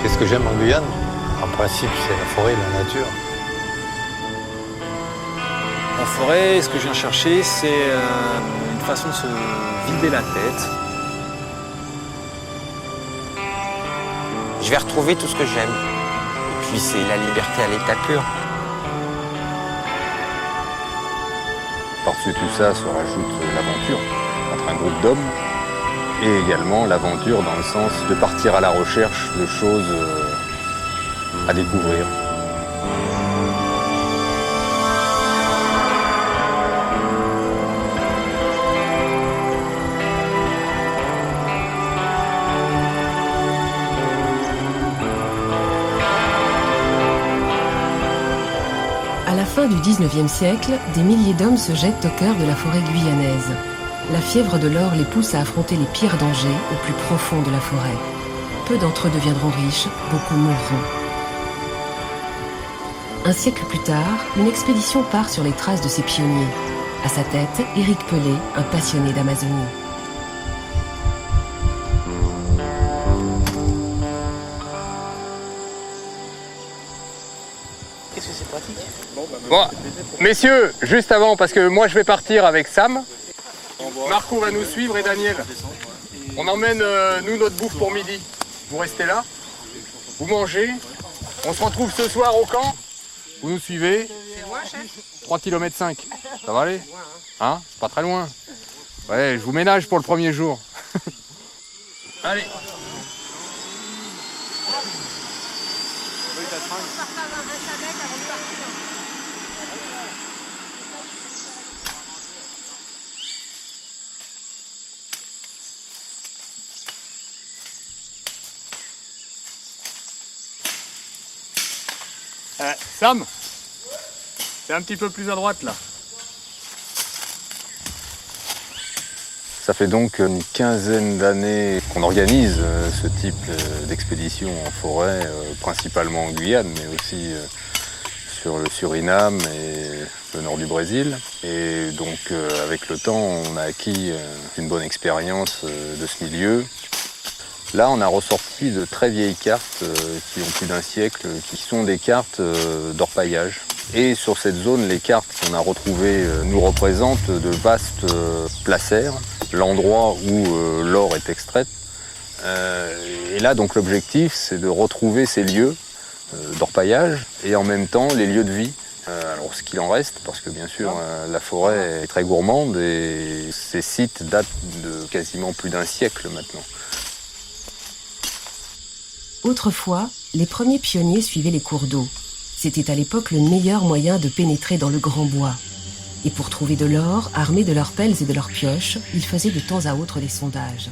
Qu'est-ce que j'aime en Guyane? En principe, c'est la forêt et la nature. En forêt, ce que je viens chercher, c'est une façon de se vider la tête. Je vais retrouver tout ce que j'aime. Et puis c'est la liberté à l'état pur. Par-dessus tout ça se rajoute l'aventure entre un groupe d'hommes et également l'aventure dans le sens de partir à la recherche de choses à découvrir. À la fin du XIXe siècle, des milliers d'hommes se jettent au cœur de la forêt guyanaise. La fièvre de l'or les pousse à affronter les pires dangers au plus profond de la forêt. Peu d'entre eux deviendront riches, beaucoup mourront. Un siècle plus tard, une expédition part sur les traces de ces pionniers. À sa tête, Éric Pelé, un passionné d'Amazonie. Qu'est-ce que c'est pratique? Bon, messieurs, juste avant, parce que moi je vais partir avec Sam. Marco va nous suivre et Daniel. On emmène, nous, notre bouffe pour midi. Vous restez là, vous mangez. On se retrouve ce soir au camp. Vous nous suivez. 3,5 km. Ça va aller? Hein? C'est pas très loin. Ouais, je vous ménage pour le premier jour. Allez. Sam, c'est un petit peu plus à droite là. Ça fait donc une quinzaine d'années qu'on organise ce type d'expédition en forêt, principalement en Guyane, mais aussi sur le Suriname et le nord du Brésil. Et donc avec le temps, on a acquis une bonne expérience de ce milieu. Là, on a ressorti de très vieilles cartes qui ont plus d'un siècle, qui sont des cartes d'orpaillage. Et sur cette zone, les cartes qu'on a retrouvées nous représentent de vastes placères, l'endroit où l'or est extraite. Et là, donc, l'objectif, c'est de retrouver ces lieux d'orpaillage et en même temps les lieux de vie. Alors, ce qu'il en reste, parce que bien sûr, la forêt est très gourmande et ces sites datent de quasiment plus d'un siècle maintenant. Autrefois, les premiers pionniers suivaient les cours d'eau. C'était à l'époque le meilleur moyen de pénétrer dans le grand bois. Et pour trouver de l'or, armés de leurs pelles et de leurs pioches, ils faisaient de temps à autre des sondages.